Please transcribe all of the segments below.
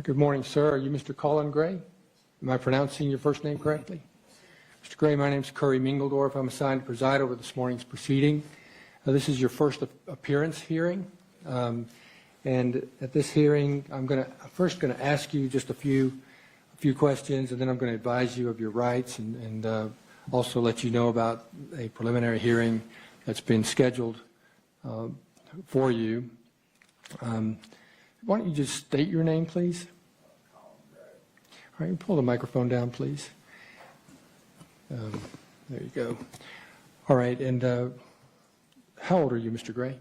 Good morning, sir. Are you Mr. Colin Gray? Am I pronouncing your first name correctly? Mr. Gray, my name is Curry Mingledorf. I'm assigned to preside over this morning's proceeding. This is your first appearance hearing. And at this hearing, I'm first going to ask you just a few questions, and then I'm going to advise you of your rights and also let you know about a preliminary hearing that's been scheduled for you. Why don't you just state your name, please? All right, pull the microphone down, please. There you go. All right, and how old are you, Mr. Gray?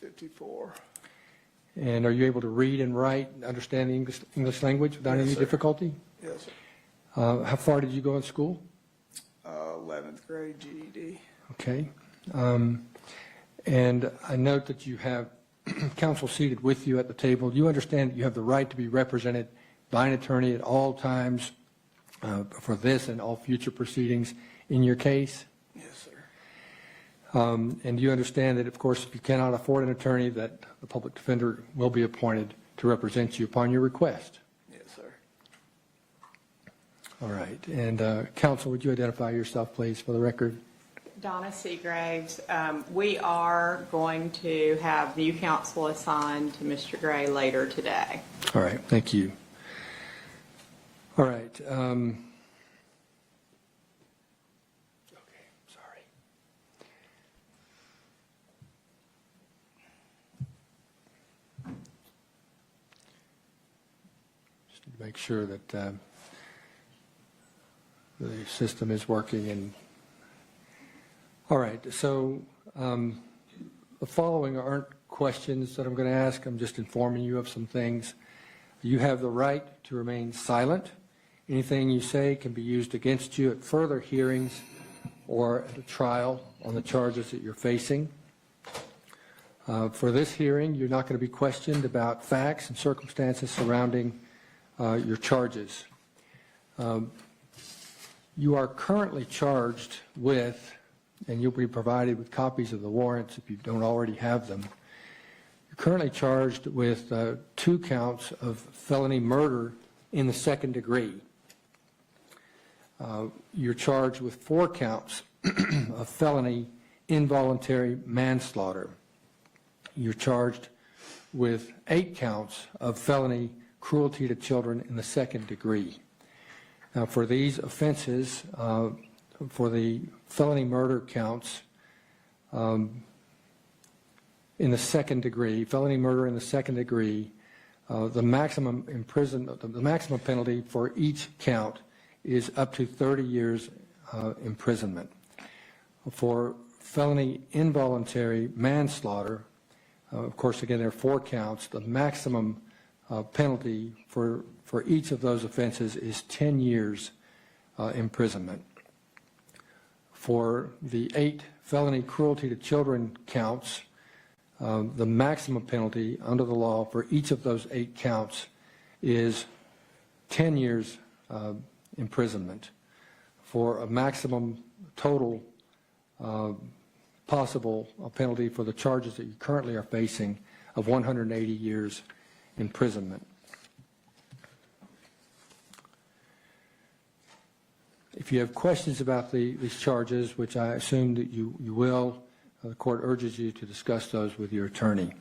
54. And are you able to read and write and understand the English language without any difficulty? Yes, sir. How far did you go in school? 11th grade GED. Okay. And I note that you have counsel seated with you at the table. Do you understand that you have the right to be represented by an attorney at all times for this and all future proceedings in your case? Yes, sir. And do you understand that, of course, if you cannot afford an attorney, that the public defender will be appointed to represent you upon your request? Yes, sir. All right. And counsel, would you identify yourself, please, for the record? Donna Seagraves. We are going to have new counsel assigned to Mr. Gray later today. All right. Thank you. All right. Okay. Sorry. Just need to make sure that the system is working. And all right. So the following aren't questions that I'm going to ask. I'm just informing you of some things. You have the right to remain silent. Anything you say can be used against you at further hearings or at a trial on the charges that you're facing. For this hearing, you're not going to be questioned about facts and circumstances surrounding your charges. You are currently charged with, and you'll be provided with copies of the warrants if you don't already have them. You're currently charged with 2 counts of felony murder in the second degree. You're charged with 4 counts of felony involuntary manslaughter. You're charged with 8 counts of felony cruelty to children in the second degree. Now, for these offenses, for the felony murder counts in the second degree, felony murder in the second degree, the maximum penalty for each count is up to 30 years imprisonment. For felony involuntary manslaughter, of course, again, there are 4 counts. The maximum penalty for each of those offenses is 10 years imprisonment. For the 8 felony cruelty to children counts, the maximum penalty under the law for each of those 8 counts is 10 years imprisonment, for a maximum total possible penalty for the charges that you currently are facing of 180 years imprisonment. If you have questions about these charges, which I assume that you will, the court urges you to discuss those with your attorney.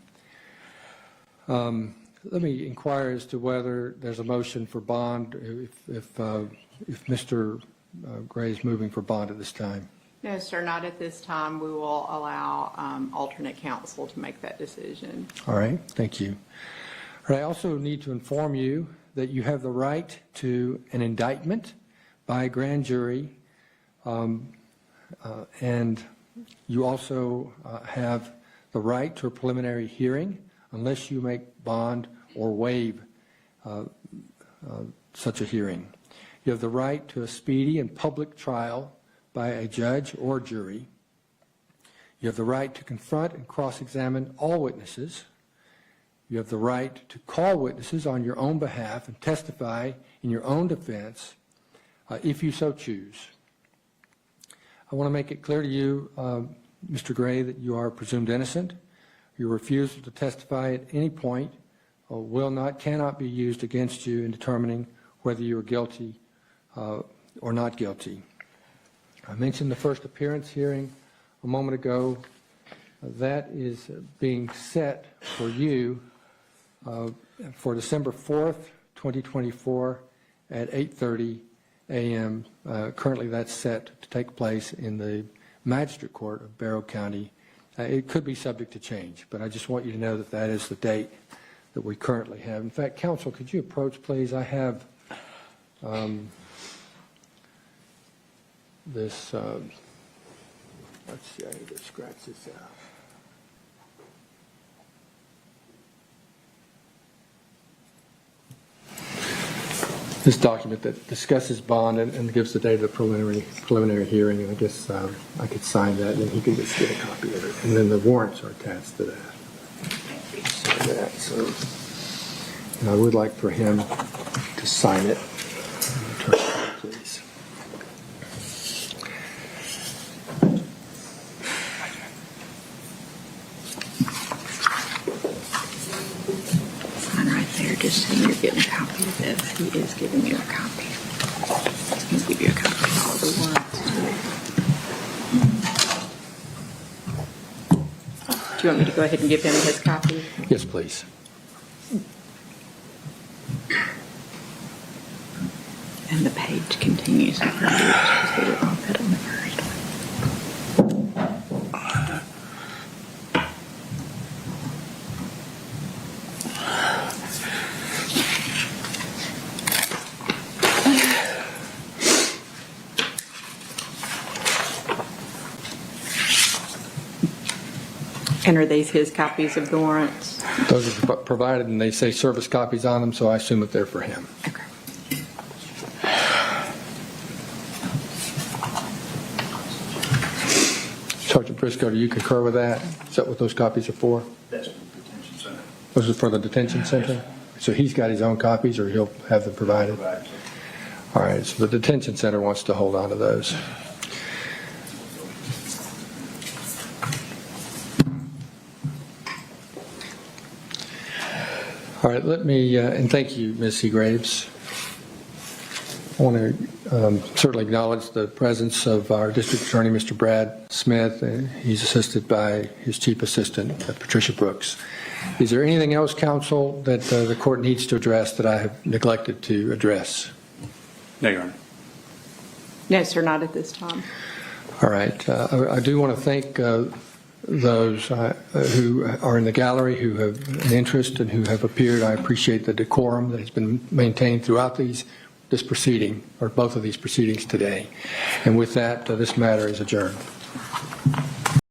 Let me inquire as to whether there's a motion for bond if Mr. Gray is moving for bond at this time. No, sir, not at this time. We will allow alternate counsel to make that decision. All right, thank you. All right, I also need to inform you that you have the right to an indictment by a grand jury, and you also have the right to a preliminary hearing unless you make bond or waive such a hearing. You have the right to a speedy and public trial by a judge or jury. You have the right to confront and cross-examine all witnesses. You have the right to call witnesses on your own behalf and testify in your own defense if you so choose. I want to make it clear to you, Mr. Gray, that you are presumed innocent. Your refusal to testify at any point cannot be used against you in determining whether you are guilty or not guilty. I mentioned the first appearance hearing a moment ago. That is being set for you for December 4th, 2024 at 8:30 a.m. Currently, that's set to take place in the Magistrate Court of Barrow County. It could be subject to change, but I just want you to know that that is the date that we currently have. In fact, counsel, could you approach, please? I have this, let's see, I need to scratch this out. This document that discusses bond and gives the date of the preliminary hearing, and I guess I could sign that, and then he can just get a copy of it. And then the warrants are attached to that. So and I would like for him to sign it. Turn it around, please. Sign right there, just so you're getting a copy of this. He is giving you a copy. He'll give you a copy of all the warrants. Do you want me to go ahead and give him his copy? Yes, please. And the page continues. I'll put on the first one. And are these his copies of the warrants? Those are provided, and they say service copies on them, so I assume that they're for him. Okay. Sergeant Briscoe, do you concur with that? Is that what those copies are for? That's the detention center. Those are for the detention center? So he's got his own copies, or he'll have them provided? All right, so the detention center wants to hold on to those. All right, let me, and thank you, Ms. Seagraves. I want to certainly acknowledge the presence of our district attorney, Mr. Brad Smith. He's assisted by his chief assistant, Patricia Brooks. Is there anything else, counsel, that the court needs to address that I have neglected to address? No, Your Honor. No, sir, not at this time. All right. I do want to thank those who are in the gallery who have an interest and who have appeared. I appreciate the decorum that has been maintained throughout this proceeding, or both of these proceedings today. And with that, this matter is adjourned.